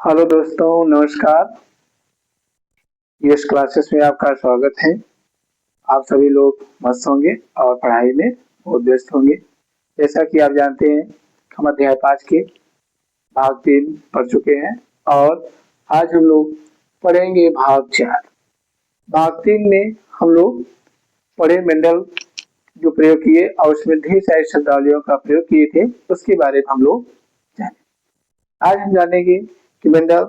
Hello दोस्तों, नमस्कार। Yes classes में आपका स्वागत है। आप सभी लोग मस्त होंगे और पढ़ाई में बहुत व्यस्त होंगे। जैसा कि आप जानते हैं, हम अध्याय 5 के भाग 3 पढ़ चुके हैं और आज हम लोग पढ़ेंगे भाग 4। भाग 3 में हम लोग पढ़े मेंडल जो प्रयोग किए और उसमें ढेर सारी शब्दावलियों का प्रयोग किए थे, उसके बारे में हम लोग जाने। आज हम जानेंगे कि मेंडल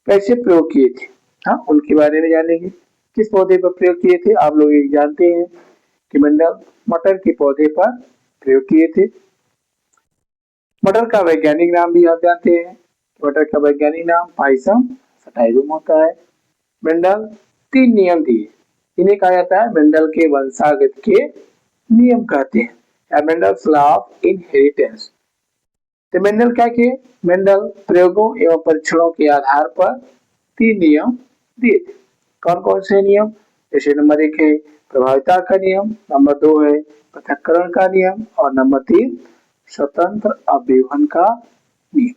कैसे प्रयोग किए थे। हाँ, उनके बारे में जानेंगे। किस पौधे पर प्रयोग किए थे, आप लोग ये जानते हैं कि मेंडल मटर के पौधे पर प्रयोग किए थे। मटर का वैज्ञानिक नाम भी आप जानते हैं। मटर का वैज्ञानिक नाम पाइसम सटाइवम होता है। मेंडल 3 नियम दिए, इन्हें कहा जाता है मेंडल के वंशागत के नियम कहते हैं, या मेंडल्स लॉ ऑफ इनहेरिटेंस। तो मेंडल क्या किए? मेंडल प्रयोगों एवं परीक्षणों के आधार पर 3 नियम दिए थे। कौन कौन से नियम? जैसे नंबर 1 है प्रभाविता का नियम, नंबर 2 है पृथक्करण का नियम और नंबर 3 स्वतंत्र अवयवन का नियम।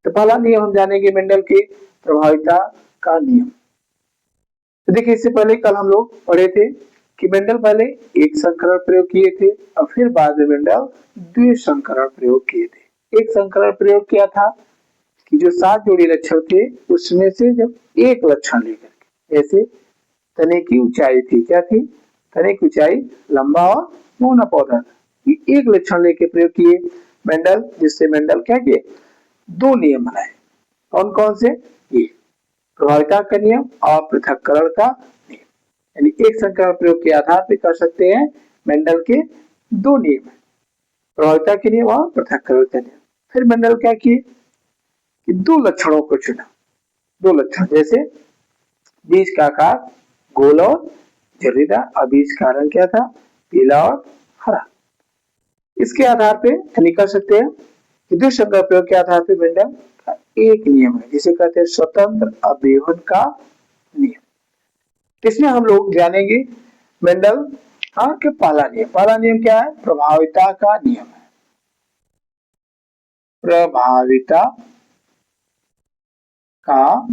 तो पहला नियम हम जानेंगे मेंडल के प्रभाविता का नियम। तो देखिए, इससे पहले कल हम लोग पढ़े थे कि मेंडल पहले एक संकरण प्रयोग किए थे और फिर बाद में मेंडल द्विसंकरण प्रयोग किए थे। एक संकरण प्रयोग किया था कि जो 7 जोड़ी लक्षण थे उसमें से जब एक लक्षण लेकर के, जैसे तने की ऊंचाई थी, क्या थी? तने की ऊंचाई, लंबा और मौना पौधा था, ये एक लक्षण लेके प्रयोग किए मेंडल, जिससे मेंडल क्या किए? 2 नियम बनाए। कौन कौन से? ये प्रभाविता का नियम और पृथक्करण का नियम। यानी एक संकरण प्रयोग के आधार पर कर सकते हैं मेंडल के 2 नियम, प्रभाविता के नियम और पृथक्करण का नियम। फिर मेंडल क्या किए कि 2 लक्षणों को चुना। 2 लक्षण, जैसे बीज का आकार गोल और झुर्रीदार और बीज का रंग क्या था? पीला और हरा। इसके आधार पे निकल सकते हैं कि द्विसंकर प्रयोग के आधार पे मेंडल का एक नियम है, जिसे कहते हैं स्वतंत्र अवयवन का नियम। इसमें हम लोग जानेंगे मेंडल के पहला नियम। पहला नियम क्या है? प्रभाविता का नियम है। प्रभाविता का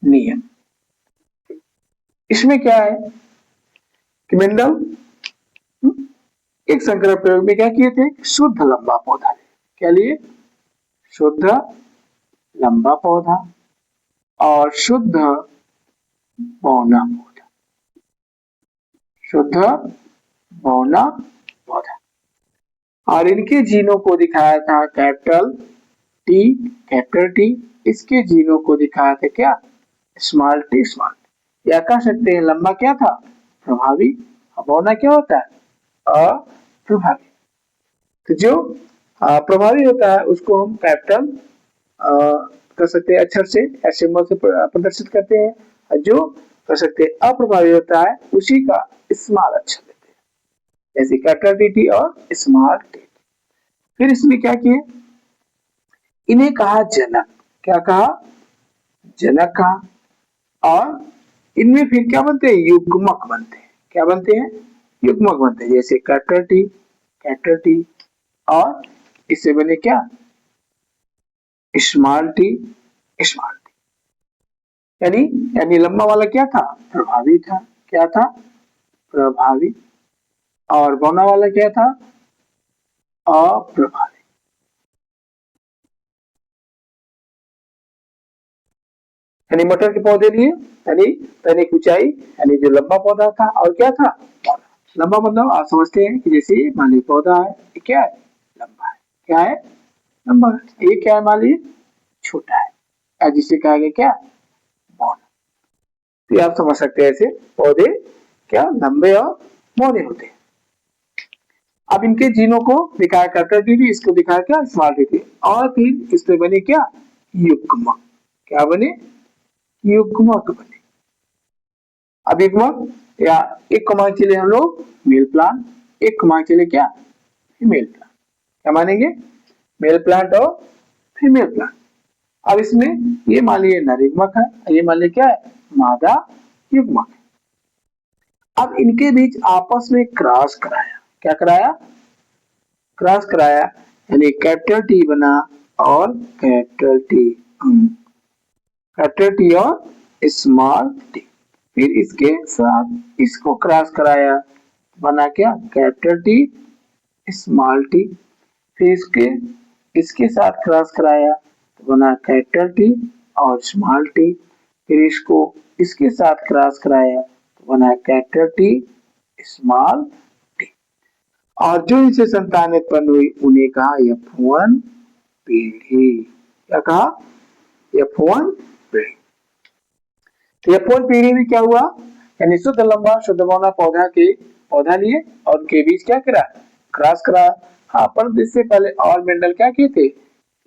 नियम। इसमें क्या है कि मेंडल एक संकरण प्रयोग में क्या किए थे? शुद्ध लंबा पौधा लिए। क्या लिए? शुद्ध लंबा पौधा और शुद्ध बौना पौधा। शुद्ध बौना पौधा और इनके जीनों को दिखाया था कैपिटल टी। इसके जीनों को दिखाया था क्या? Small T. या कह सकते हैं लंबा क्या था? प्रभावी। बौना क्या होता है? अप्रभावी। तो जो प्रभावी होता है उसको हम कैपिटल कर सकते हैं अक्षर से, सिंबल से प्रदर्शित करते हैं, और जो कर सकते हैं अप्रभावी होता है उसी का स्मॉल अक्षर देते हैं, जैसे कैपिटल टी और स्मॉल टी। फिर इसमें क्या किए? इन्हें कहा जनक। क्या कहा? जनक कहा। और इनमें फिर क्या बनते हैं? युग्मक बनते हैं। क्या बनते हैं? युग्मक बनते हैं, जैसे कैपिटल टी और इससे बने क्या? Small T. यानी यानी लंबा वाला क्या था? प्रभावी था। क्या था? प्रभावी। और बौना वाला क्या था? अप्रभावी। यानी मटर के पौधे लिए, यानी तने की ऊंचाई, यानी जो लंबा पौधा था, और क्या था? लंबा मतलब आप समझते हैं कि जैसे मान लीजिए पौधा है, ये क्या है? लंबा है। क्या है? लंबा है। ये क्या है? मान लीजिए छोटा है, जिसे कहा गया क्या? बौना। तो आप समझ सकते हैं ऐसे पौधे क्या लंबे और बौने होते हैं। अब इनके जीनों को दिखाया कैपिटल टी, इसको दिखाया क्या? Small T. और फिर इसमें बने क्या? युग्मक। क्या बने? युग्मक बने। अब युग्मक या एक को मान चले हम लोग मेल प्लांट, एक को मान चले क्या? Female plant. क्या मानेंगे? मेल प्लांट और फीमेल प्लांट। अब इसमें ये मान लीजिए नर युग्मक है, ये मान लीजिए क्या है? मादा युग्मक। अब इनके बीच आपस में क्रॉस कराया। क्या कराया? क्रॉस कराया, यानी कैपिटल टी बना और कैपिटल टी, कैपिटल टी और स्मॉल टी। फिर इसके साथ इसको क्रॉस कराया, बना क्या, कैपिटल टी स्मॉल टी। फिर इसके साथ क्रॉस कराया तो बना कैपिटल टी और स्मॉल टी। फिर इसको इसके साथ क्रॉस कराया तो बना कैपिटल टी स्मॉल टी। और जो इनसे संतान उत्पन्न हुई उन्हें कहा F1 पीढ़ी। क्या कहा, F1 पीढ़ी। तो F1 पीढ़ी में क्या हुआ, यानी शुद्ध लंबा शुद्ध बौना पौधा लिए और उनके बीच क्या करा, क्रॉस करा। हाँ, पर इससे पहले और मेंडल क्या किए थे,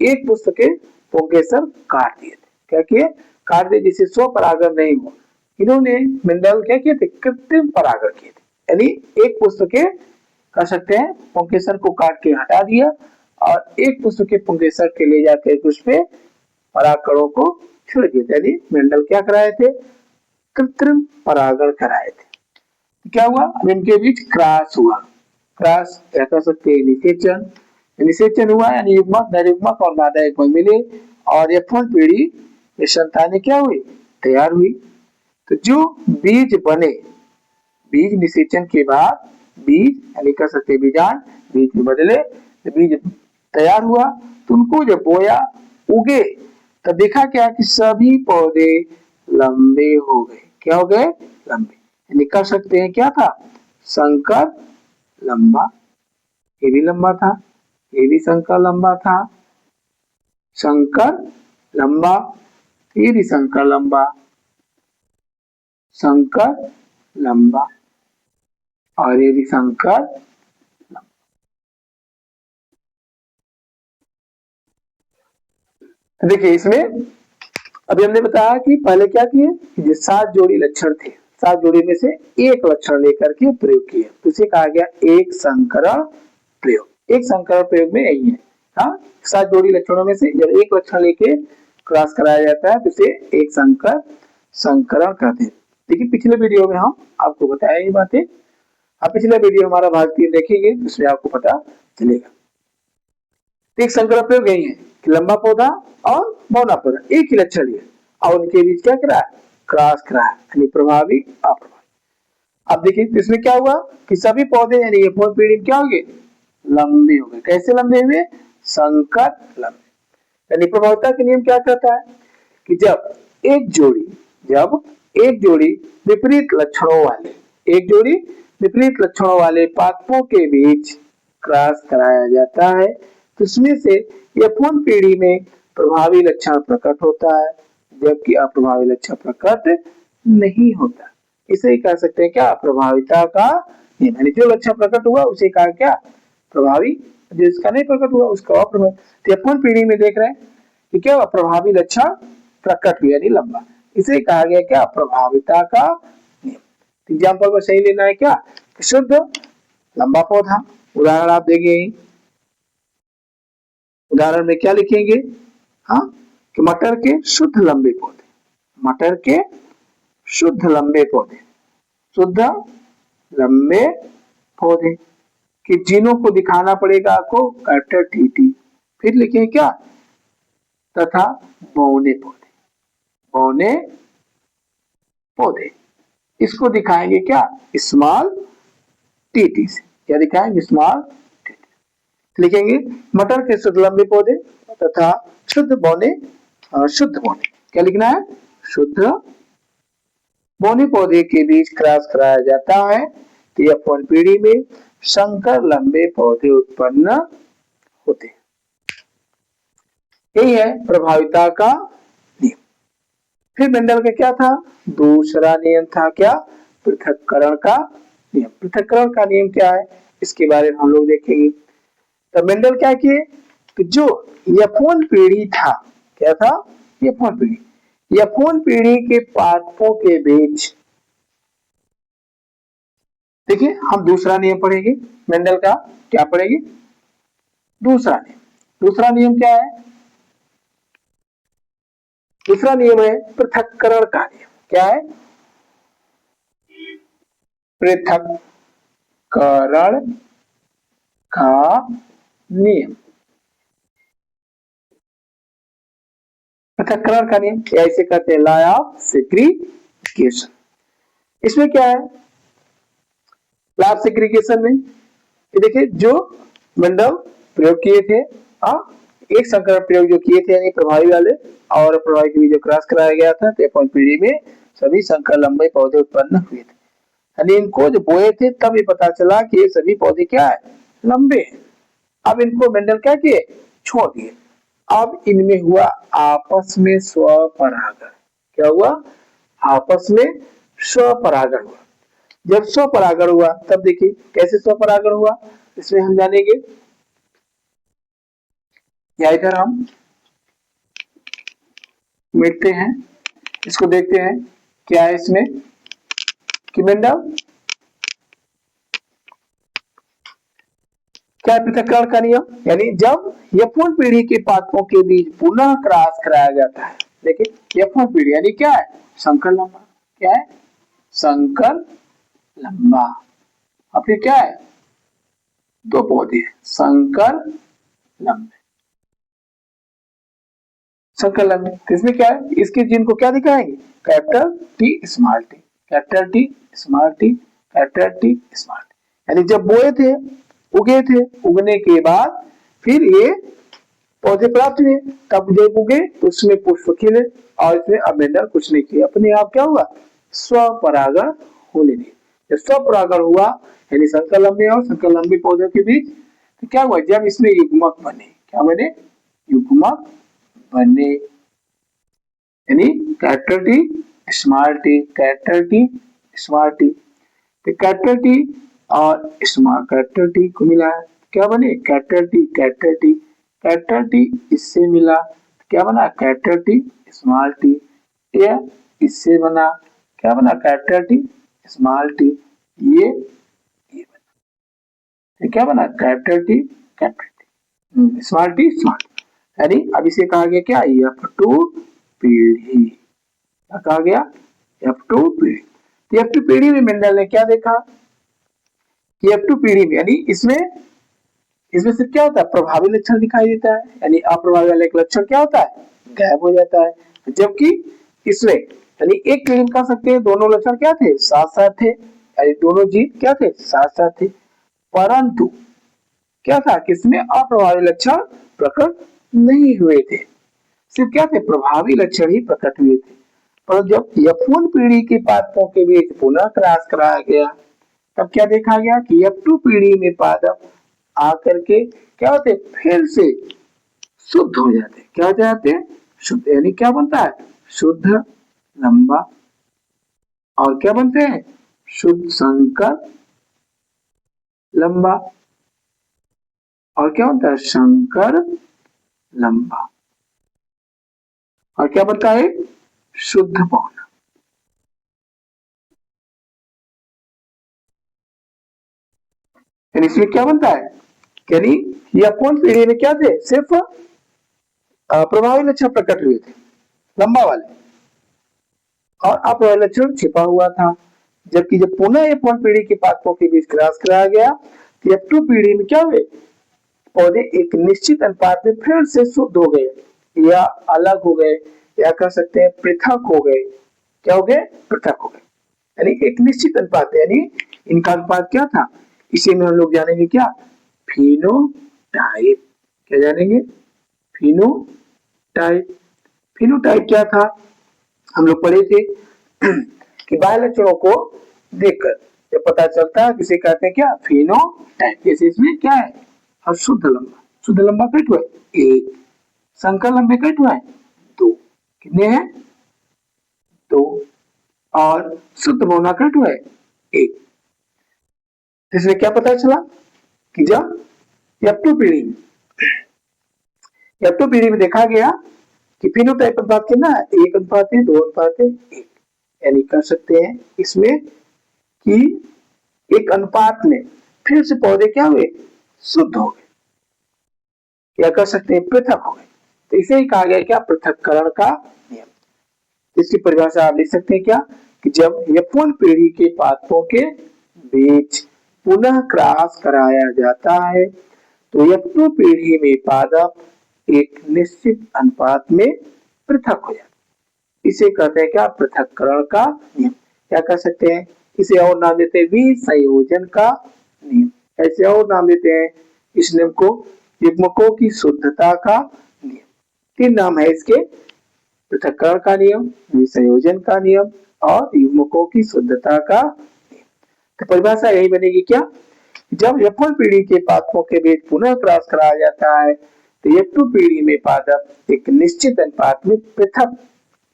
एक पुष्प के पुंकेसर काट दिए थे। क्या किए, काट दिए, जिससे स्वपरागण नहीं हो। इन्होंने मेंडल क्या किए थे, कृत्रिम परागण किए थे, यानी एक पुष्प के कर सकते हैं पुंकेसर को काट के हटा दिया और एक पुष्प के पुंकेसर के ले जाकर उस पे परागकणों को छोड़ दिए थे। यानी मेंडल क्या कराए थे, कृत्रिम परागण कराए थे। क्या हुआ, अब इनके बीच क्रॉस हुआ। क्रॉस क्या कर सकते हैं, निषेचन। निषेचन हुआ यानी युग्मक नरयुग्मक और मादा युग्मक मिले और F1 पीढ़ी में संतानें क्या हुई, तैयार हुई। तो जो बीज बने, बीज निषेचन के बाद बीज यानी कर सकते बीजान बीज में बदले, तो बीज तैयार हुआ तो उनको जब बोया उगे तो देखा क्या कि सभी पौधे लंबे हो गए। क्या हो गए, लंबे। यानी कर सकते हैं क्या था, संकर लंबा, ये भी लंबा था, ये भी संकर लंबा था, संकर लंबा, ये भी संकर लंबा, संकर लंबा और ये भी संकर लंबा। देखिए इसमें अभी हमने बताया कि पहले क्या किए, कि 7 जोड़ी लक्षण थे, 7 जोड़ी में से एक लक्षण लेकर के प्रयोग किए, तो इसे कहा गया एक संकरण प्रयोग। एक संकरण प्रयोग में यही है, हाँ, 7 जोड़ी लक्षणों में से जब एक लक्षण लेके क्रॉस कराया जाता है तो इसे एक संकरण कहते हैं। देखिए पिछले वीडियो में हम आपको बताया ये बातें, आप पिछले वीडियो हमारा भाग 3 देखेंगे उसमें आपको पता चलेगा। एक संकरण प्रयोग यही है कि लंबा पौधा और बौना पौधा एक ही लक्षण लिए और उनके बीच क्या करा, क्रॉस करा, यानी प्रभावी अप्रभावी। अब देखिए इसमें क्या हुआ कि सभी पौधे यानी F1 पीढ़ी में क्या हो गए, लंबे हो गए। कैसे लंबे हुए, संकर लंबे। यानी प्रभाविता के नियम क्या कहता है कि जब एक जोड़ी विपरीत लक्षणों वाले, एक जोड़ी विपरीत लक्षणों वाले पादपों के बीच क्रॉस कराया जाता है तो उसमें से F1 पीढ़ी में प्रभावी लक्षण प्रकट होता है जबकि अप्रभावी लक्षण प्रकट नहीं होता। इसे ही कह सकते हैं क्या, प्रभाविता का नियम। यानी जो लक्षण प्रकट हुआ उसे कहा क्या, प्रभावी, जो इसका नहीं प्रकट हुआ उसका अप्रभावी। तो F1 पीढ़ी में देख रहे हैं कि क्या हुआ, प्रभावी लक्षण प्रकट हुआ यानी लंबा, इसे कहा गया क्या, प्रभाविता का नियम। एग्जाम्पल में सही लेना है क्या, शुद्ध लंबा पौधा। उदाहरण आप देंगे, उदाहरण में क्या लिखेंगे, हाँ, कि मटर के शुद्ध लंबे पौधे, मटर के शुद्ध लंबे पौधे, शुद्ध लंबे पौधे कि जिनों को दिखाना पड़ेगा आपको कैपिटल टी। फिर लिखेंगे क्या, तथा बौने पौधे, बौने पौधे इसको दिखाएंगे क्या, स्मॉल टी से। क्या दिखाएंगे, स्मॉल टी। लिखेंगे मटर के शुद्ध लंबे पौधे तथा शुद्ध बौने, शुद्ध बौने क्या लिखना है, शुद्ध बौने पौधे के बीच क्रॉस कराया जाता है तो F1 पीढ़ी में संकर लंबे पौधे उत्पन्न होते हैं। यही है प्रभाविता का नियम। फिर मेंडल का क्या था, दूसरा नियम था क्या, पृथक्करण का नियम। पृथक्करण का नियम क्या है इसके बारे में हम लोग देखेंगे। तो मेंडल क्या किए कि जो F1 पीढ़ी था, क्या था, F1 पीढ़ी, F1 पीढ़ी के पादपों के बीच, देखिए हम दूसरा नियम पढ़ेंगे मेंडल का, क्या पढ़ेंगे, दूसरा नियम। दूसरा नियम क्या है, दूसरा नियम है पृथक्करण का नियम। क्या है, पृथक्करण का नियम। पृथक्करण का नियम, या इसे कहते हैं लॉ ऑफ सेग्रीगेशन। इसमें क्या है, लॉ ऑफ सेग्रीगेशन में ये देखिए जो मेंडल प्रयोग किए थे, एक संकरण प्रयोग जो किए थे यानी प्रभावी वाले और प्रभावी के बीच जो क्रॉस कराया गया था, तो अपनी पीढ़ी में सभी संकर लंबे पौधे उत्पन्न हुए थे। यानी इनको जो बोए थे तब ये पता चला कि ये सभी पौधे क्या है, लंबे हैं। अब इनको मेंडल क्या किए, छोड़ दिए। अब इनमें हुआ आपस में स्वपरागण। क्या हुआ, आपस में स्वपरागण हुआ। जब स्वपरागण हुआ तब देखिए कैसे स्वपरागण हुआ, इसमें हम जानेंगे। या इधर हम मिटते हैं, इसको देखते हैं क्या है इसमें कि मेंडल क्या है, पृथक्करण का नियम। यानी जब यफून पीढ़ी के पादपों के बीच पुनः क्रॉस कराया जाता है, देखिए यफून पीढ़ी यानी क्या है, संकर लंबा। क्या है, संकर लंबा। अब फिर क्या है, दो पौधे संकर लंबे, संकर लंबे। तो इसमें क्या है, इसके जीन को क्या दिखाएंगे, capital T small T, capital T small T, capital T small T. यानी जब बोए थे, उगे थे, उगने के बाद फिर ये पौधे प्राप्त हुए, तब जब उगे तो उसमें पुष्प खिले और इसमें अब मेंडल कुछ नहीं किया, अपने आप क्या हुआ, स्वपरागण होने दिए। जब स्वपरागण हुआ यानी संकर लंबे और संकर लंबे पौधों के बीच तो क्या हुआ, जब इसमें युग्मक बने, क्या बने, युग्मक बने, यानी capital T small T, capital T small T. तो कैपिटल टी और स्मॉल कैपिटल टी को मिला है, क्या बने, capital T, capital T, capital T इससे मिला, क्या बना, कैपिटल टी स्मॉल टी। ये इससे बना, क्या बना, कैपिटल टी स्मॉल टी। ये बना, ये क्या बना, capital T, capital T, small T, small T. यानी अब इसे कहा गया क्या, F2 पीढ़ी। क्या कहा गया, F2 पीढ़ी। F2 पीढ़ी में मेंडल ने क्या देखा कि F2 पीढ़ी में यानी इसमें सिर्फ क्या होता है, प्रभावी लक्षण दिखाई देता है, यानी अप्रभावी वाला एक लक्षण क्या होता है, गायब हो जाता है। जबकि इसमें यानी एक पीढ़ी में कह सकते हैं दोनों लक्षण क्या थे, साथ साथ थे, यानी दोनों जीव क्या थे, साथ साथ थे। परंतु क्या था, किसमें अप्रभावी लक्षण प्रकट नहीं हुए थे, सिर्फ क्या थे, प्रभावी लक्षण ही प्रकट हुए थे। पर जब यफून पीढ़ी के पादपों के बीच पुनः क्रॉस कराया गया तब क्या देखा गया कि F2 पीढ़ी में पादप आकर के क्या होते, फिर से शुद्ध हो जाते। क्या हो जाते हैं, शुद्ध, यानी क्या बनता है, शुद्ध लंबा, और क्या बनते हैं, शुद्ध संकर लंबा, और क्या बनता है, संकर लंबा, और क्या बनता है, शुद्ध पौधा। यानी इसमें क्या बनता है, यानी यफून पीढ़ी में क्या थे, सिर्फ प्रभावी लक्षण प्रकट हुए थे लंबा वाले, और अप्रभावी लक्षण छिपा हुआ था। जबकि जब पुनः यफून पीढ़ी के पादपों के बीच क्रॉस कराया गया तो F2 पीढ़ी में क्या हुए, पौधे एक निश्चित अनुपात में फिर से शुद्ध हो गए या अलग हो गए, या कह सकते हैं पृथक हो गए। क्या हो गए, पृथक हो गए, यानी एक निश्चित अनुपात, यानी इनका अनुपात क्या था, इसी में हम लोग जानेंगे क्या, फिनोटाइप। क्या जानेंगे, फिनोटाइप। फिनोटाइप क्या था, हम लोग पढ़े थे कि बाह्य लक्षणों को देखकर जब पता चलता है किसे कहते हैं क्या, फिनोटाइप। जैसे इसमें क्या है, और शुद्ध लंबा, शुद्ध लंबा कट हुआ है 1, संकर लंबे कट हुआ है 2, कितने हैं 2, और शुद्ध बौना कट हुआ है 1। इसमें क्या पता चला कि जब F2 पीढ़ी में देखा गया कि फिनोटाइप अनुपात कितना है, 1 अनुपात है 2 अनुपात है 1, यानी कर सकते हैं इसमें कि एक अनुपात में फिर से पौधे क्या हुए, शुद्ध हो गए, या कर सकते हैं पृथक हो गए। तो इसे ही कहा गया क्या, पृथक्करण का नियम। इसकी परिभाषा आप लिख सकते हैं क्या, कि जब यफून पीढ़ी के पादपों के बीच पुनः क्रॉस कराया जाता है तो F2 पीढ़ी में पादप एक निश्चित अनुपात में पृथक हो जाते। इसे कहते हैं क्या, पृथक्करण का नियम। क्या कह सकते हैं, इसे और नाम देते हैं विसंयोजन का नियम। ऐसे और नाम देते हैं इस नियम को युग्मकों की शुद्धता का नियम। तीन नाम है इसके, पृथक्करण का नियम, विसंयोजन का नियम और युग्मकों की शुद्धता का नियम। तो परिभाषा यही बनेगी क्या, जब F1 पीढ़ी के पादपों के बीच पुनः क्रॉस कराया जाता है तो F2 पीढ़ी में पादप एक निश्चित अनुपात में पृथक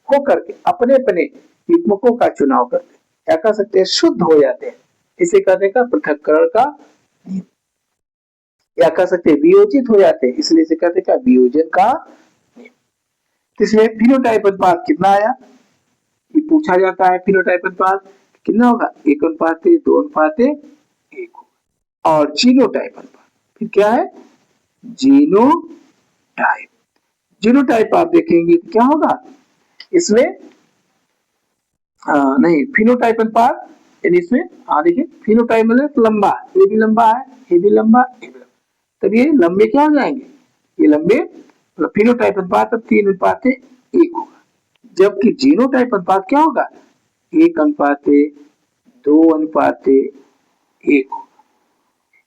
होकर के अपने अपने युग्मकों का चुनाव करते हैं। क्या कह सकते हैं, शुद्ध हो जाते हैं। इसे कहते हैं पृथक्करण का नियम। या कह सकते हैं वियोजित हो जाते हैं, इसलिए इसे कहते हैं वियोजन का नियम। इसमें फिनोटाइप अनुपात कितना आया, ये पूछा जाता है। फिनोटाइप अनुपात कितना होगा, 1:2:1 होगा। और जीनोटाइप अनुपात फिर क्या है, जीनोटाइप। जीनोटाइप आप देखेंगे तो क्या होगा इसमें, नहीं फिनोटाइप अनुपात, यानी इसमें देखिए फिनोटाइप मतलब लंबा, ये भी लंबा है, ये भी लंबा, ये भी लंबा, तब ये लंबे क्या हो जाएंगे, ये लंबे, मतलब फिनोटाइप अनुपात अब 3:1 होगा। जबकि जीनोटाइप अनुपात क्या होगा, 1:2:1 होगा।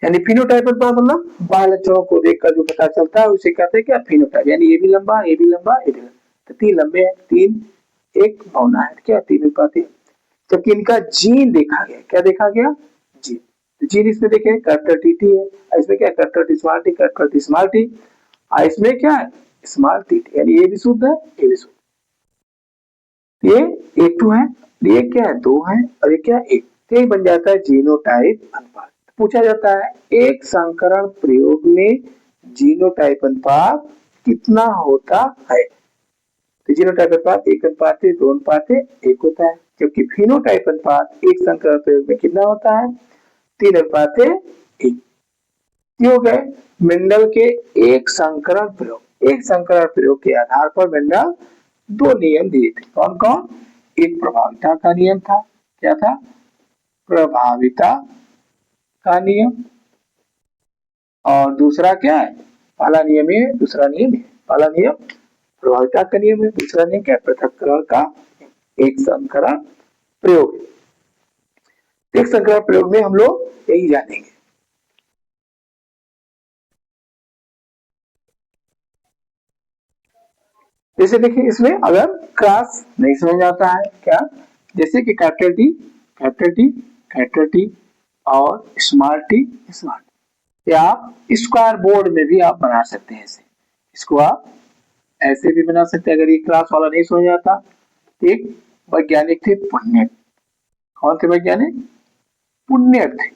यानी फिनोटाइप अनुपात मतलब बाल लक्षणों को देखकर जो पता चलता है उसे कहते हैं क्या, फिनोटाइप। यानी ये भी लंबा, ये भी लंबा, ये भी लंबा, तो 3 लंबे हैं, 3:1 होना है क्या, 3:1। जबकि इनका जीन देखा गया, क्या देखा गया, जीन। तो जीन इसमें देखें कैपिटल टी है, इसमें क्या capital small T, capital small T, इसमें क्या है स्मॉल टी, यानी ये भी शुद्ध है, ये भी शुद्ध। ये 1:2 है, ये क्या है 2 है, और ये क्या 1, तो ये बन जाता है जीनोटाइप अनुपात। पूछा जाता है एक संकरण प्रयोग में जीनोटाइप अनुपात कितना होता है, तो जीनोटाइप अनुपात 1:2:1 होता है। जबकि फिनोटाइप अनुपात एक संकरण प्रयोग में कितना होता है, 3:1। हो गए मेंडल के एक संकरण प्रयोग के आधार पर मेंडल 2 नियम दिए थे। कौन कौन, एक प्रभाविता का नियम था, क्या था, प्रभाविता का नियम, और दूसरा क्या है, पहला नियम है, दूसरा नियम है। पहला नियम प्रभाविता का नियम है, दूसरा नियम क्या, पृथक्करण का एक संकरण प्रयोग। एक संकरण प्रयोग में हम लोग यही जानेंगे। जैसे देखिए इसमें अगर क्रॉस नहीं समझ आता है क्या, जैसे कि capital T capital T capital T और स्मॉल टी स्मॉल टी, या आप स्क्वायर बोर्ड में भी आप बना सकते हैं। ऐसे इसको आप ऐसे भी बना सकते हैं। अगर ये क्रॉस वाला नहीं समझ आता, एक वैज्ञानिक थे पुन्नेट, कौन थे वैज्ञानिक, पुन्नेट थे,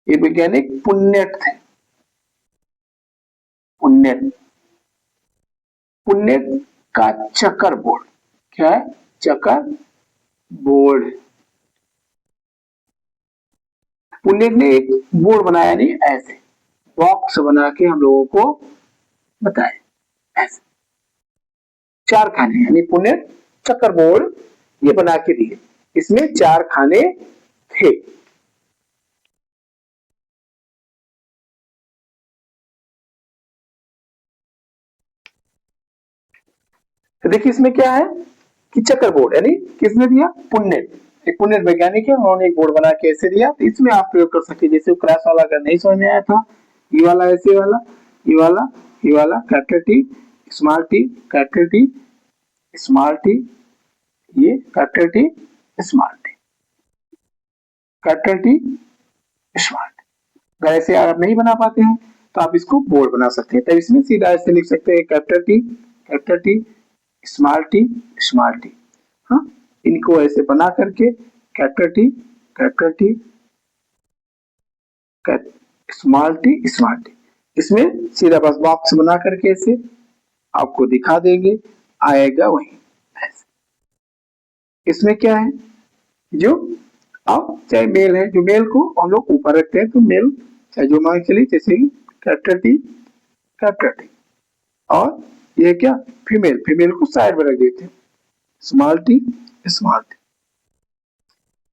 ये वैज्ञानिक पुन्नेट थे, पुन्नेट पुन्नेट का चक्कर बोर्ड, क्या है चक्कर बोर्ड, पुन्नेट ने एक बोर्ड बनाया, नहीं ऐसे बॉक्स बना के हम लोगों को बताए, ऐसे 4 खाने, यानी पुन्नेट चक्कर बोर्ड ये बना के दिए, इसमें 4 खाने थे। तो देखिए इसमें क्या है कि चक्कर बोर्ड, यानी किसने दिया, पुन्नेट, एक पुन्नेट वैज्ञानिक है, उन्होंने एक बोर्ड बना के ऐसे दिया। तो इसमें आप प्रयोग कर सकते हैं। जैसे क्रॉस वाला अगर नहीं समझ में आया था, ये वाला ऐसे वाला, ये वाला, ये वाला capital T small T capital T small T, ये capital T small T capital T small T. अगर ऐसे आप नहीं बना पाते हैं तो आप इसको बोर्ड बना सकते हैं। तब इसमें सीधा ऐसे लिख सकते हैं capital T small T small T. हाँ, इनको ऐसे बना करके कैपिटल टी स्मॉल टी, इसमें सीधा बस बॉक्स बना करके ऐसे आपको दिखा देंगे, आएगा वही। इसमें क्या है, जो अब चाहे मेल है, जो मेल को हम लोग ऊपर रखते हैं, तो मेल चाहे जो मान चलिए, जैसे कैपिटल टी, और ये क्या फीमेल को साइड में रख देते हैं, स्मॉल टी।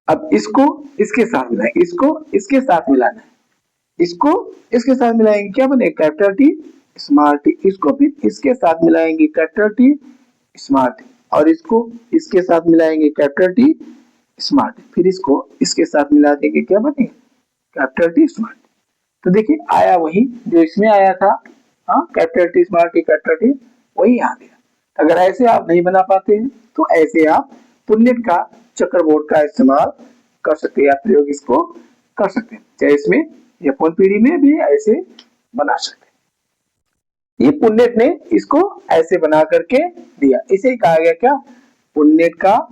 अब इसको इसके साथ मिलाएंगे, इसको इसके साथ मिलाना है, इसको इसके साथ मिलाएंगे, क्या बने कैपिटल टी स्मॉल टी, इसको फिर इसके साथ मिलाएंगे कैपिटल टी स्मॉल टी, और इसको इसके साथ मिलाएंगे कैपिटल टी स्मॉल टी, फिर इसको इसके साथ मिला देंगे, क्या बनेगा कैपिटल टी स्मॉल टी। तो देखिए आया वही जो इसमें आया था, हाँ capital T small T capital T, वही आ गया। अगर ऐसे आप नहीं बना पाते हैं तो ऐसे आप पुन्नेट का चक्कर बोर्ड का इस्तेमाल कर सकते हैं या प्रयोग इसको कर सकते हैं, चाहे इसमें या फोन पीढ़ी में भी ऐसे बना सकते हैं। ये पुन्नेट ने इसको ऐसे बना करके दिया, इसे कहा गया क्या पुन्नेट का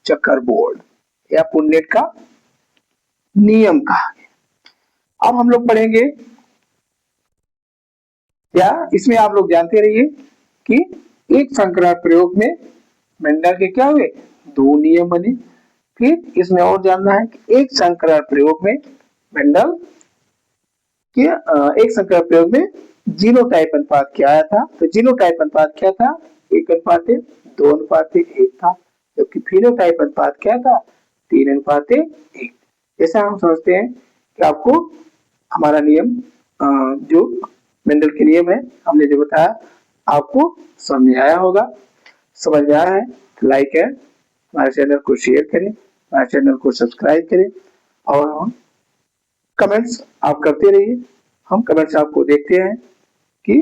चक्कर बोर्ड या पुन्नेट का नियम कहा गया। अब हम लोग पढ़ेंगे, या इसमें आप लोग जानते रहिए कि एक संकरण प्रयोग में मेंडल के क्या हुए दो नियम बने। फिर इसमें और जानना है कि एक संकरण प्रयोग में मेंडल के एक संकरण प्रयोग में जीनोटाइप अनुपात क्या आया था, तो जीनोटाइप अनुपात क्या था 1:2:1 था, जबकि फिनोटाइप अनुपात क्या था 3:1। जैसा हम समझते हैं कि आपको हमारा नियम जो मेंडल के नियम है हमने जो बताया आपको समझ में आया होगा। समझ में आया है तो लाइक है, हमारे चैनल को शेयर करें, हमारे चैनल को सब्सक्राइब करें और कमेंट्स आप करते रहिए। हम कमेंट्स आपको देखते हैं कि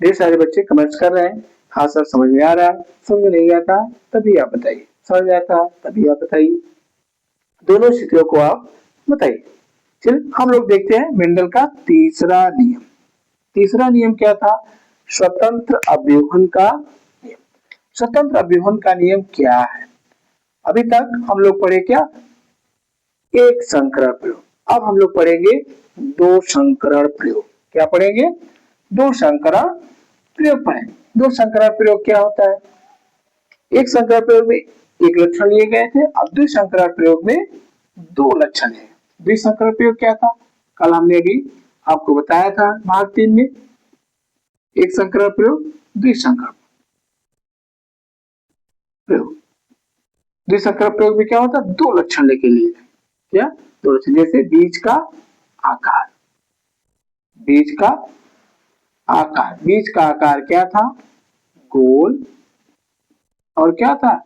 ढेर सारे बच्चे कमेंट्स कर रहे हैं, हाँ सर समझ में आ रहा है, समझ में नहीं आता तभी आप बताइए, समझ में आता है तभी आप बताइए, दोनों स्थितियों को आप बताइए। चलिए हम लोग देखते हैं मेंडल का तीसरा नियम। तीसरा नियम क्या था, स्वतंत्र अव्यूहन का नियम। स्वतंत्र अव्यूहन का नियम क्या है, अभी तक हम लोग पढ़े क्या एक संकरण प्रयोग, अब हम लोग पढ़ेंगे दो संकरण प्रयोग। क्या पढ़ेंगे दो संकरण प्रयोग पढ़ेंगे। दो संकरण प्रयोग क्या होता है, एक संकरण प्रयोग में एक लक्षण लिए गए थे, अब द्विसंकरण प्रयोग में दो लक्षण है। द्विसंकरण प्रयोग क्या था, कल हमने अभी आपको बताया था भाग 3 में, एक संकरण प्रयोग द्विसंकरण प्रयोग। द्विसंकरण प्रयोग में क्या होता है दो लक्षण लेके लिए गए, क्या दो लक्षण, जैसे बीज का आकार, बीज का आकार, बीज का आकार क्या था गोल और क्या था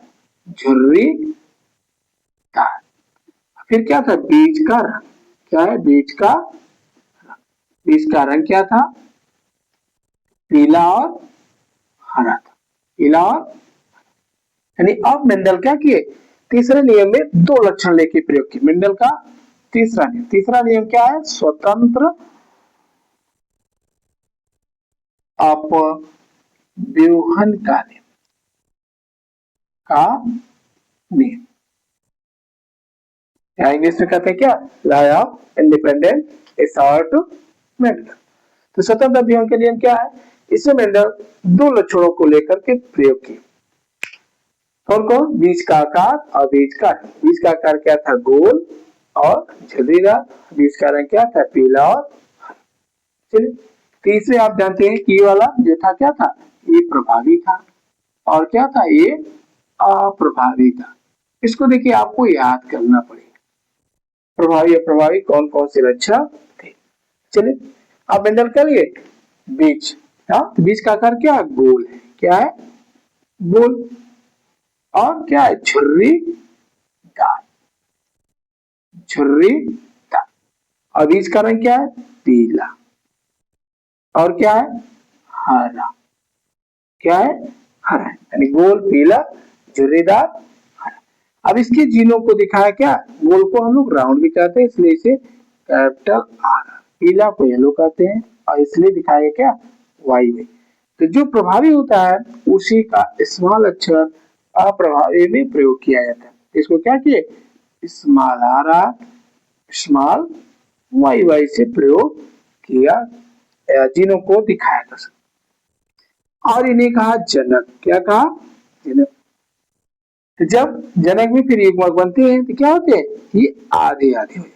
झुर्रीदार। फिर क्या था बीज का रंग, क्या है बीज का रंग, बीज का रंग क्या था पीला और हरा था, पीला और यानी अब मेंडल क्या किए तीसरे नियम में दो लक्षण लेके प्रयोग किए। मेंडल का तीसरा नियम, तीसरा नियम क्या है स्वतंत्र अपव्यूहन का नियम, का नियम, या इंग्लिश में कहते हैं क्या law of independent assort Mendel. तो स्वतंत्र अभियान का नियम क्या है, इसमें मेंडल दो लक्षणों को लेकर के प्रयोग किए, कौन कौन बीज का आकार और बीज का रंग। बीज का आकार क्या था गोल और झुर्रीदार, बीज का रंग क्या था पीला और हरा। चलिए तीसरे आप जानते हैं कि ये वाला जो था क्या था ये प्रभावी था और क्या था ये अप्रभावी था। इसको देखिए आपको याद करना पड़ेगा प्रभावी अप्रभावी कौन कौन से लक्षण थे। चलिए आप मेंडल कर लिए बीज, हाँ बीज का आकार क्या गोल है, क्या है गोल और क्या है झुर्रीदार, झुर्रीदार, और बीज का रंग क्या है पीला और क्या है हरा, क्या है हरा, यानी गोल पीला झुर्रीदार हरा। अब इसके जीनों को दिखाया क्या गोल को हम लोग राउंड भी कहते हैं इसलिए इसे कैपिटल आर, पीला को येलो कहते हैं और इसलिए दिखाया क्या वाई में। तो जो प्रभावी होता है उसी का स्मॉल अक्षर अप्रभावी में प्रयोग किया जाता है, इसको क्या किए small R R small Y Y से प्रयोग किया, जिनों को दिखाया था। और इन्हें कहा जनक, क्या कहा जनक। तो जब जनक में फिर युग्मक बनते हैं तो क्या होते हैं ये आधे आधे हो जाते,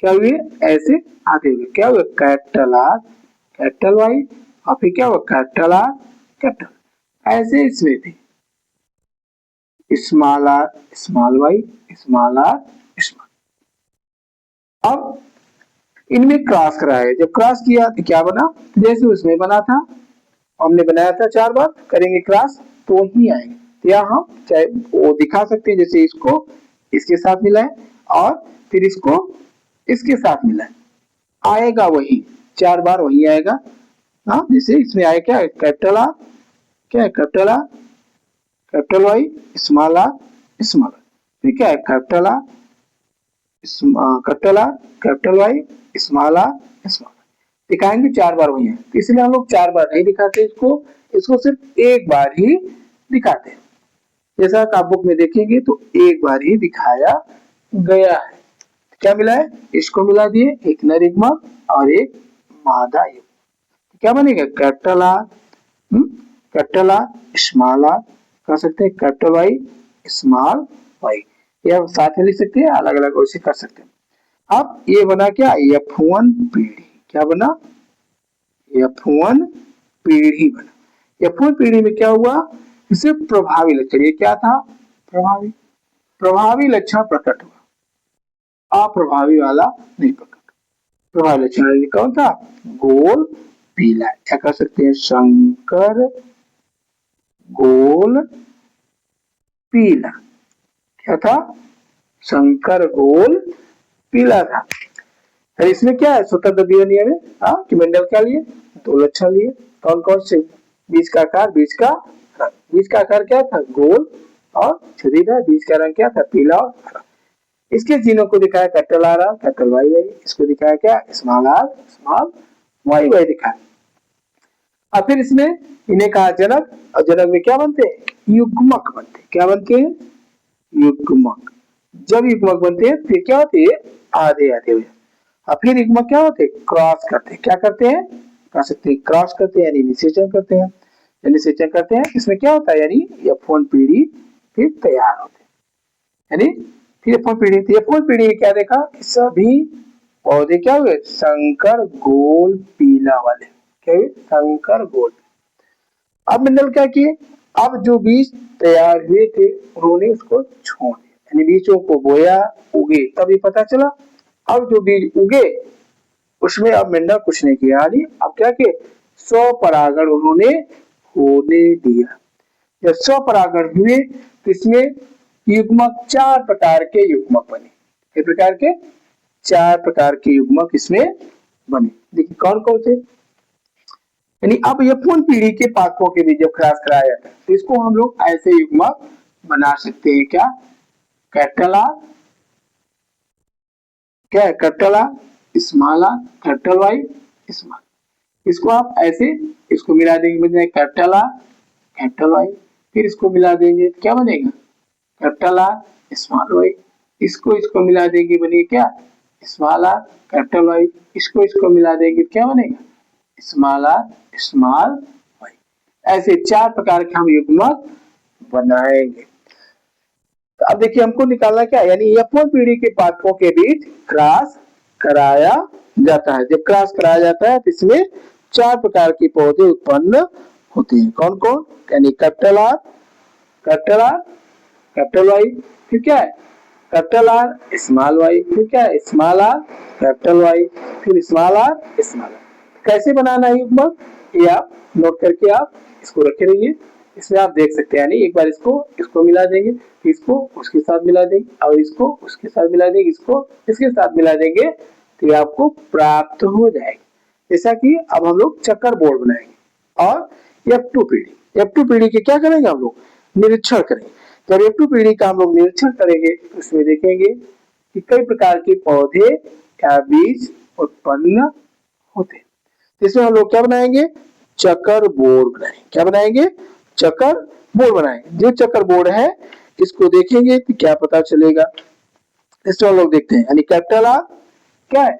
क्या हुए ऐसे आधे हुए, क्या हुआ कैपिटल आर कैपिटल वाई और फिर क्या हुआ कैपिटल आर कैपिटल, ऐसे इसमें थे small R small Y small R small. अब इनमें क्रॉस कराया, जब क्रॉस किया तो क्या बना, जैसे उसमें बना था, हमने बनाया था 4 बार, करेंगे क्रॉस तो वही आएगा। तो यहाँ हम चाहे वो दिखा सकते हैं, जैसे इसको इसके साथ मिलाएं और फिर इसको इसके साथ मिलाएं, आएगा वही 4 बार वही आएगा। हाँ, जैसे इसमें आया क्या है, कैपिटल आर, क्या है capital R, capital Y, small R, small R, फिर क्या है capital R, capital R, capital Y, small R, small R, दिखाएंगे 4 बार वही है। तो इसलिए हम लोग 4 बार नहीं दिखाते इसको, इसको सिर्फ एक बार ही दिखाते हैं। जैसा आप बुक में देखेंगे तो एक बार ही दिखाया गया है। क्या मिला है, इसको मिला दिए, एक नर युग्मक और एक मादा युग्मक, क्या बनेगा capital R, capital R, small R, कर सकते हैं कैपिटल वाई, स्मॉल वाई, या साथ में लिख सकते हैं, अलग अलग वैसे कर सकते हैं। अब ये बना क्या, F1 पीढ़ी, क्या बना, F1 पीढ़ी बना। F1 पीढ़ी में क्या हुआ, इसे प्रभावी लक्षण, ये क्या था, प्रभावी, प्रभावी लक्षण प्रकट हुआ, अप्रभावी वाला नहीं प्रकट। प्रभावी लक्षण कौन था, गोल पीला, क्या कर सकते हैं, शंकर गोल पीला, क्या था, शंकर गोल पीला था। और इसमें क्या है, स्वतंत्र दिया नियम है, कि मेंडल क्या लिए, 2 लक्षण लिए, कौन कौन से, बीज का आकार, बीज का रंग, बीज का आकार क्या था, गोल और छेदीदार, बीज का रंग क्या था, पीला और हरा। इसके जीनों को दिखाया capital R R, capital Y Y, इसको दिखाया क्या, small R small Y Y दिखाया। अब फिर इसमें इन्हें कहा जनक, और जनक में क्या बनते हैं, युग्मक बनते हैं, क्या बनते हैं, युग्मक। जब युग्मक बनते हैं फिर क्या होते हैं, आधे आधे हो जाते, और फिर युग्मक क्या होते हैं, क्रॉस करते हैं, क्या करते हैं, कर सकते हैं क्रॉस करते हैं, यानी निषेचन करते हैं, निषेचन करते हैं, इसमें क्या होता है, यानी F1 पीढ़ी फिर तैयार होते हैं, यानी फिर F1 पीढ़ी, F1 पीढ़ी में क्या देखा, सभी पौधे क्या हुए, संकर गोल पीला वाले, क्या हुए, संकर गोल। अब मंडल क्या किए, अब जो बीज तैयार हुए थे उन्होंने उसको छोड़ दिया, यानी बीजों को बोया, उगे, तभी पता चला। अब जो बीज उगे उसमें अब मेंढक कुछ नहीं किया, यानी अब क्या किए, स्वपरागण उन्होंने होने दिया। जब स्वपरागण हुए तो इसमें युग्मक 4 प्रकार के युग्मक बने, किस प्रकार के, 4 प्रकार के युग्मक इसमें बने। देखिए कौन कौन से, यानी अब F1 पीढ़ी के पाकों के बीच जब क्रॉस कराया जाता है तो इसको हम लोग ऐसे युग्मक बना सकते हैं, क्या, कैपिटल आर, क्या है capital R, small R, capital Y, small, इसको आप ऐसे, इसको मिला देंगे बन जाएगा कैपिटल आर, कैपिटल वाई, फिर इसको मिला देंगे क्या बनेगा, कैपिटल आर, स्मॉल वाई, इसको इसको मिला देंगे बनेगा क्या, स्मॉल आर, कैपिटल वाई, इसको इसको मिला देंगे क्या बनेगा, स्मॉल आर, स्मॉल वाई। ऐसे 4 प्रकार के हम युग्मक बनाएंगे। तो अब देखिए हमको निकालना क्या है, यानी F1 पीढ़ी के पादपों के बीच क्रॉस कराया जाता है। जब क्रॉस कराया जाता है तो इसमें 4 प्रकार के पौधे उत्पन्न होते हैं, कौन कौन, यानी capital R, capital R, capital Y, फिर क्या है, कैपिटल आर, स्मॉल वाई, फिर क्या है, स्मॉल आर, कैपिटल वाई, फिर स्मॉल आर, स्मॉल आर। कैसे बनाना है युग्मक, ये आप नोट करके आप इसको रखे रहिए, इसमें आप देख सकते हैं, यानी एक बार इसको इसको मिला देंगे, इसको उसके साथ मिला देंगे, और इसको उसके साथ मिला देंगे, इसको इसके साथ मिला देंगे, तो ये आपको प्राप्त हो जाएगा। जैसा कि अब हम लोग चक्कर बोर्ड बनाएंगे। और F2 पीढ़ी, F2 पीढ़ी के क्या करेंगे हम लोग, निरीक्षण करेंगे। जब F2 पीढ़ी का हम लोग निरीक्षण करेंगे तो उसमें देखेंगे कि कई प्रकार के पौधे या बीज उत्पन्न होते हैं। इसमें हम लोग क्या बनाएंगे, चक्कर बोर्ड बनाएंगे, क्या बनाएंगे, चक्कर बोर्ड बनाएंगे। जो चक्कर बोर्ड है इसको देखेंगे तो क्या पता चलेगा, इसमें हम लोग देखते हैं, यानी कैपिटल आर क्या है,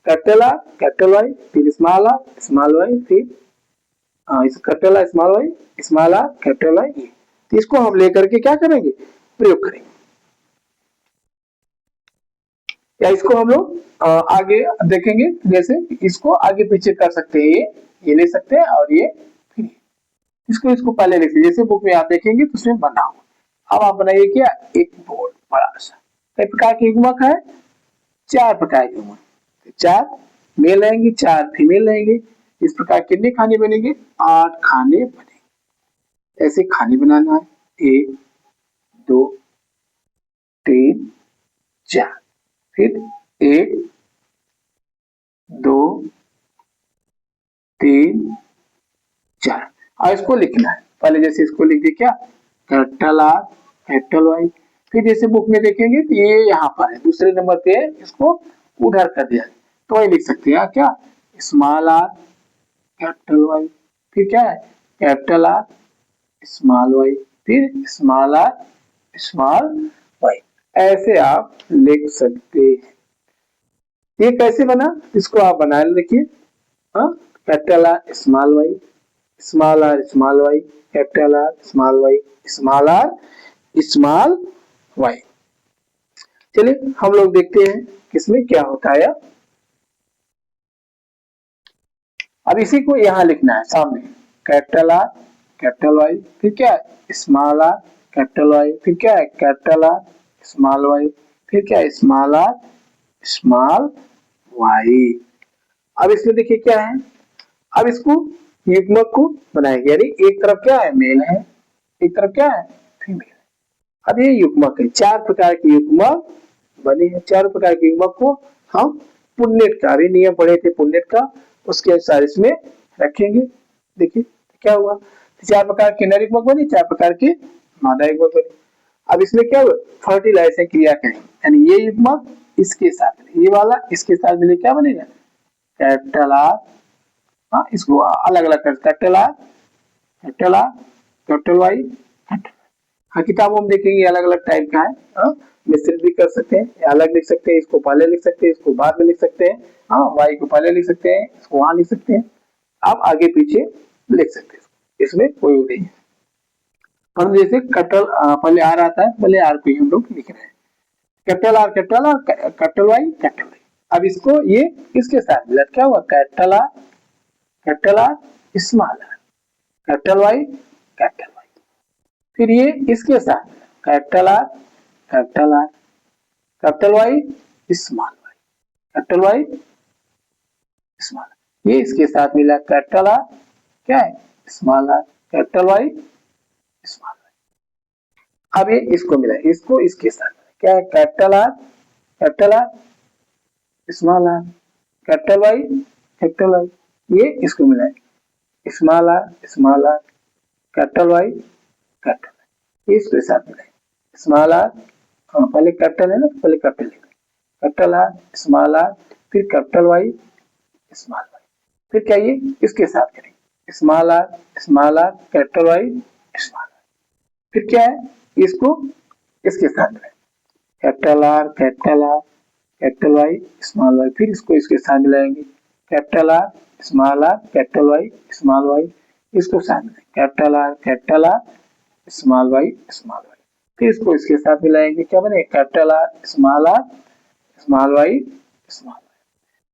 कैपिटल आर, कैपिटल वाई, फिर स्मॉल आर, स्मॉल वाई, फिर capital R, small Y, small R, capital Y. तो इसको हम लेकर के क्या करेंगे, प्रयोग करेंगे, या इसको हम लोग आगे देखेंगे, जैसे इसको आगे पीछे कर सकते हैं, ये ले सकते हैं और ये फिर इसको इसको पहले लिख लीजिए, जैसे बुक में आप देखेंगे तो उसमें बना हुआ। अब आप बनाइए क्या, एक बोर्ड बड़ा सा, कई प्रकार के युग्मक है, 4 प्रकार के युग्मक। 4 मेल रहेंगे, 4 फीमेल रहेंगे। इस प्रकार कितने खाने बनेंगे? 8 खाने बनेंगे। ऐसे खाने बनाना है 1 2 3 4, फिर 1 2 3 4 और इसको लिखना है। पहले जैसे इसको लिख दिए क्या, कैपिटल आर कैपिटल वाई। फिर जैसे बुक में देखेंगे तो ये यहाँ पर है, दूसरे नंबर पे है, इसको उधर कर दिया तो वही लिख सकते हैं क्या, स्मॉल आर कैपिटल वाई, फिर क्या है कैपिटल आर स्मॉल वाई, फिर स्मॉल आर स्मॉल वाई। ऐसे आप लिख सकते हैं। ये कैसे बना, इसको आप बना लिखिए। Capital R small Y, small R small Y, capital R small Y, small R small Y. चलिए हम लोग देखते हैं किसमें क्या होता है। अब इसी को यहाँ लिखना है सामने, कैपिटल आर कैपिटल वाई, फिर क्या है स्मॉल आर कैपिटल वाई, फिर क्या है कैपिटल आर स्मॉल वाई, फिर क्या है स्मॉल आर स्मॉल वाई। अब इसमें देखिए क्या है, अब इसको युग्मक को बनाएंगे, यानी एक तरफ क्या है मेल है, एक तरफ क्या है फीमेल है। अब ये युग्मक है, 4 प्रकार के युग्मक बने हैं। 4 प्रकार के युग्मक को हम पुन्नेट का, अभी नियम पढ़े थे पुन्नेट का, उसके अनुसार इसमें रखेंगे। देखिए क्या हुआ, 4 प्रकार के नर युग्मक बने, 4 प्रकार के मादा युग्मक बने। अब इसमें क्या हुआ, फर्टिलाइजेशन क्रिया कहेंगे, यानी ये युग्मक इसके साथ, ये वाला इसके साथ मिले क्या बनेगा कैपिटल आर। हाँ इसको अलग अलग कर, capital R capital R capital Y capital. हाँ किताबों में देखेंगे अलग अलग टाइप का है। मिश्रित भी कर सकते हैं, या अलग लिख सकते हैं, इसको पहले लिख सकते हैं, इसको बाद में लिख सकते हैं। हाँ वाई को पहले लिख सकते हैं, इसको वहां लिख सकते हैं, आप आगे पीछे लिख सकते हैं, इसमें कोई वो नहीं है। पर जैसे कैपिटल पहले आर आता है, पहले आर को ही हम लोग लिख रहे हैं, capital R capital R capital Y capital Y. अब इसको ये इसके साथ मिला क्या हुआ capital R small R capital Y capital Y. फिर ये इसके साथ capital R capital R capital Y small Y capital Y small, ये इसके साथ मिला कैपिटल आर क्या है small R capital Y small Y. अब ये इसको मिला, इसको इसके साथ क्या है capital R small R capital Y, ये इसको मिला है small R capital Y capital, ये इसके साथ मिला है स्मॉल आर, पहले कैपिटल है ना, पहले capital capital R small R, फिर कैपिटल वाई स्मॉल वाई, फिर क्या ये इसके साथ करेंगे small R capital Y small Y, फिर क्या है इसको इसके साथ मिलाएंगे capital R capital Y small Y, फिर इसको इसके साथ मिलाएंगे capital R capital Y small Y, इसको साथ मिलाएंगे कैपिटल आर स्मॉल वाई, फिर इसको इसके साथ मिलाएंगे क्या बने capital R small Y small Y,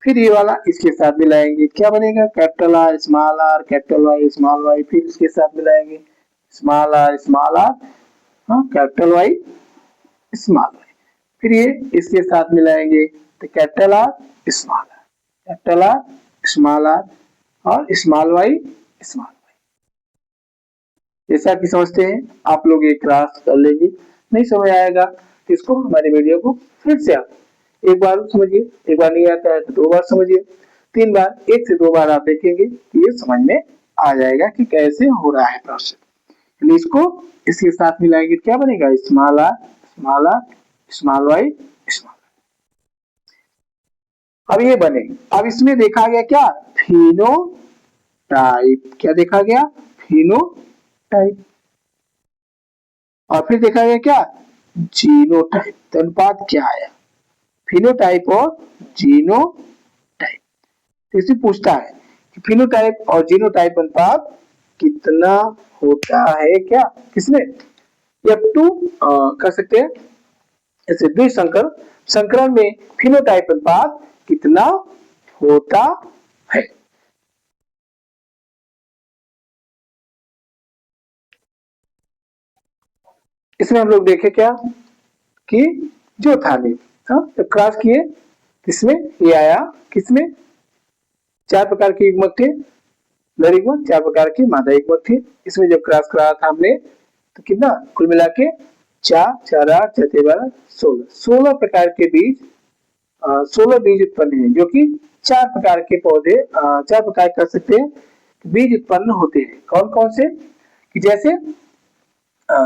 फिर ये वाला इसके साथ मिलाएंगे क्या बनेगा capital R capital Y small Y, फिर इसके साथ मिलाएंगे small R capital Y small Y, फिर ये इसके साथ मिलाएंगे तो कैपिटल आर स्मॉल आर और स्मॉल वाई स्मॉल वाई। जैसा कि समझते हैं आप लोग ये क्लास कर लेंगे, नहीं समझ आएगा तो इसको हमारे वीडियो को फिर से आप एक बार समझिए, एक बार नहीं आता है तो 2 बार समझिए, 3 बार, 1 से 2 बार आप देखेंगे तो ये समझ में आ जाएगा कि कैसे हो रहा है प्रोसेस। इसको इसके साथ मिलाएंगे क्या बनेगा small R small Y small. अब ये बने, अब इसमें देखा गया क्या फिनोटाइप, क्या देखा गया फिनोटाइप, और फिर देखा गया क्या जीनोटाइप। तो अनुपात क्या आया फिनोटाइप और जीनोटाइप, तो इसे पूछता है कि फिनोटाइप और जीनोटाइप अनुपात कितना होता है, क्या किसमें F2 कर सकते हैं ऐसे द्विसंकर संकरण में फिनोटाइप अनुपात कितना होता है। इसमें हम लोग देखे क्या कि जो था जब क्रॉस किए इसमें ये आया, किसमें? 4 प्रकार के युग्मक थे, लड़ युग्मक, 4 प्रकार के मादा युग्मक थे। इसमें जब क्रॉस कराया था हमने तो कितना कुल मिला के 4 4 8 4 12 16 16 प्रकार के बीज 16 बीज उत्पन्न है, जो कि 4 प्रकार के पौधे 4 प्रकार कर सकते हैं बीज उत्पन्न होते हैं। कौन कौन से? कि जैसे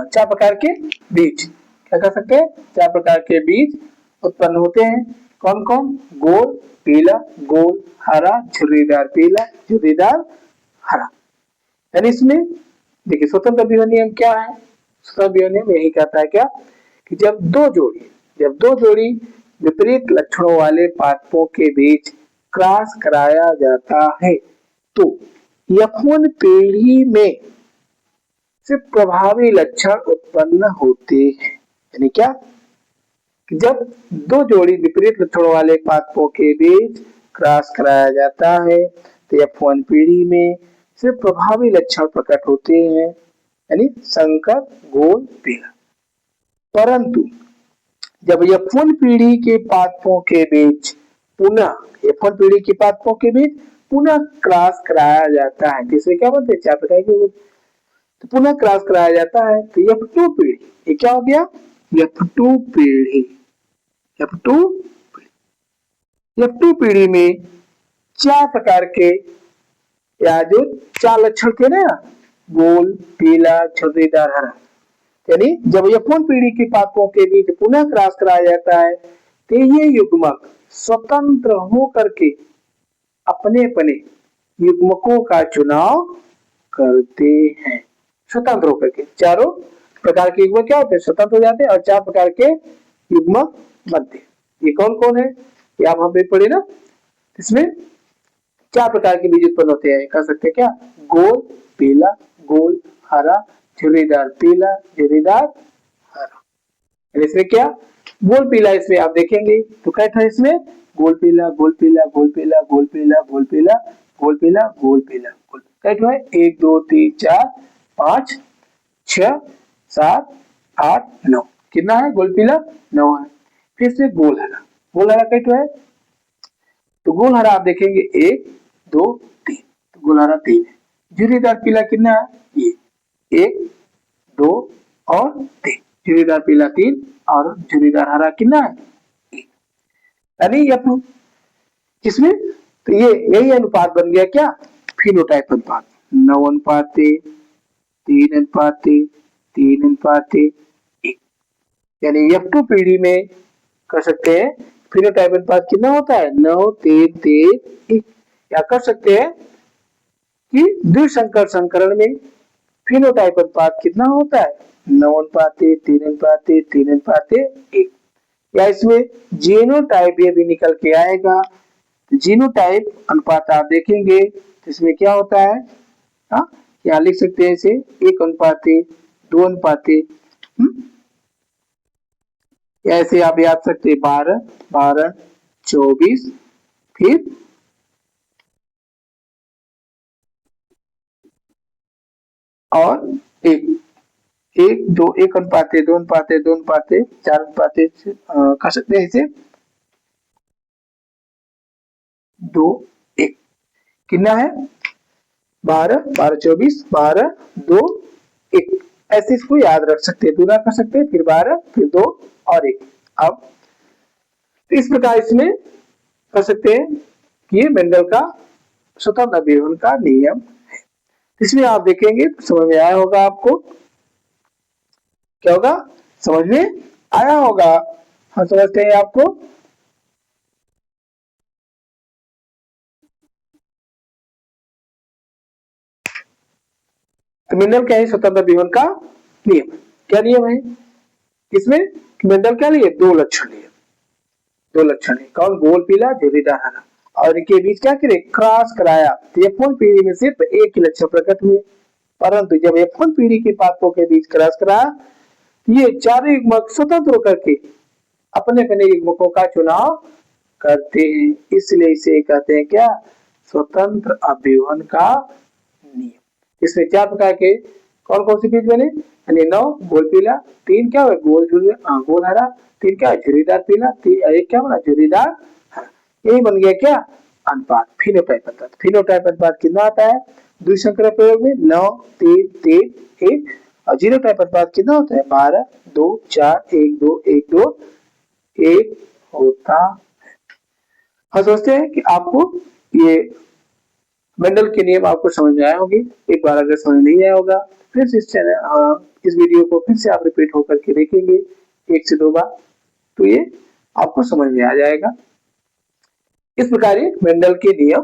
4 प्रकार के बीज क्या कर सकते हैं? 4 प्रकार के बीज उत्पन्न होते हैं। कौन कौन? गोल पीला, गोल हरा, झुर्रीदार पीला, झुर्रीदार हरा। यानी इसमें देखिए स्वतंत्र विभव नियम क्या है? स्वतंत्र विभव नियम यही कहता है क्या कि जब दो जोड़ी विपरीत लक्षणों वाले पादपों के बीच क्रॉस कराया जाता है तो यौन पीढ़ी में से प्रभावी लक्षण उत्पन्न होते हैं। यानी क्या? जब दो जोड़ी विपरीत लक्षणों वाले पादपों के बीच क्रॉस कराया जाता है तो यौन पीढ़ी में से प्रभावी लक्षण प्रकट होते हैं, यानी संकर, गोल, पीला। परंतु जब यौन पीढ़ी के पादपों के बीच पुनः क्रॉस कराया जाता है, जिसमें क्या बोलते हैं 4 प्रकार के, तो पुनः क्रॉस कराया जाता है तो F2 पीढ़ी, ये क्या हो गया? F2 पीढ़ी में 4 प्रकार के या जो 4 लक्षण थे ना, गोल, पीला, झुर्रीदार, हरा, यानी जब यौन पीढ़ी के पादपों के बीच पुनः क्रॉस कराया जाता है तो ये युग्मक स्वतंत्र होकर के अपने युग्मकों का चुनाव करते हैं। स्वतंत्र होकर के चारों प्रकार के युग्मक क्या होते हैं? स्वतंत्र हो जाते हैं और 4 प्रकार के युग्मक बनते हैं। ये कौन कौन है? ये आप हम पढ़े ना, इसमें 4 प्रकार के बीज उत्पन्न होते हैं। कर सकते हैं क्या? गोल पीला, गोल हरा, झुर्रीदार पीला, झुर्रीदार हरा। इसमें क्या गोल पीला, इसमें आप देखेंगे तो क्या था? इसमें गोल पीला, गोल पीला, गोल पीला, गोल पीला, गोल पीला, गोल पीला, गोल पीला, क्या है? 1 2 3 4 5 6 7 8 9, कितना है? गोल पीला 9 है। फिर से गोल हरा क्या है? तो गोल हरा आप देखेंगे 1 2 3, तो गोल हरा 3 है। झुर्रीदार पीला कितना है? ये 1 2 और 3, झुर्रीदार पीला 3 और झुर्रीदार हरा कितना है? 1। यानी किसमें? तो ये यही अनुपात बन गया क्या? फिनोटाइप अनुपात, 9:3:3:3:1। यानी F2 पीढ़ी में कर सकते हैं फिनोटाइप अनुपात कितना होता है? 9:3:3:1। या कर सकते हैं कि द्विसंकर संकरण में फिनोटाइप अनुपात कितना होता है? 9:3:3:3:1। या इसमें जीनोटाइप ये भी निकल के आएगा। जीनोटाइप अनुपात आप देखेंगे तो इसमें क्या होता है? यहाँ लिख सकते हैं इसे 1:2। या ऐसे आप याद सकते हैं 12 12 24, फिर और 1 1 2 1:2:2:2:4 कर सकते हैं इसे 2 1। कितना है? 12 12 24 12 2 1। ऐसे इसको याद रख सकते हैं, दूना कर सकते हैं, फिर 12 फिर 2 और 1। अब इस प्रकार इसमें कर सकते हैं कि ये मेंडल का स्वतंत्र विभवन का नियम है। इसमें आप देखेंगे समझ में आया होगा आपको। क्या होगा? समझ में आया होगा। हाँ, समझते हैं आपको। तो मेंडल क्या है? स्वतंत्र विभवन का नियम। क्या नियम है इसमें? मेंडल क्या लिए? 2 लक्षण लिए, 2 लक्षण है। कौन? गोल पीला, झुर्रीदार हरा, और इनके बीच क्या करे? क्रॉस कराया। तो F1 पीढ़ी में सिर्फ एक ही लक्षण प्रकट हुए, परंतु जब F1 पीढ़ी के पादपों के बीच क्रॉस कराया ये चारों युग्मक स्वतंत्र होकर के अपने अपने युग्मकों का चुनाव करते हैं, इसलिए इसे कहते हैं क्या? स्वतंत्र अभिवहन का नियम। इसमें 4 प्रकार के कौन कौन से बीज बने? यानी 9 गोल पीला, 3 क्या हुआ? गोल हरा, 3 क्या है? झुर्रीदार पीला, 1 क्या बना? झुर्रीदार हरा। यही बन गया क्या, अनुपात, फिनोटाइप अनुपात। फिनोटाइप अनुपात कितना आता है द्विसंकरण प्रयोग में, 9 3 3 1। और जीनोटाइप अनुपात कितना होता है, 12 2 4 1 2 1 2 1 होता। हम सोचते हैं कि आपको ये मेंडल के नियम आपको समझ में आए होंगे। एक बार अगर समझ नहीं आया होगा फिर से इस वीडियो को फिर से आप रिपीट होकर के देखेंगे 1 से 2 बार, तो ये आपको समझ में आ जाएगा। इस प्रकार ये मेंडल के नियम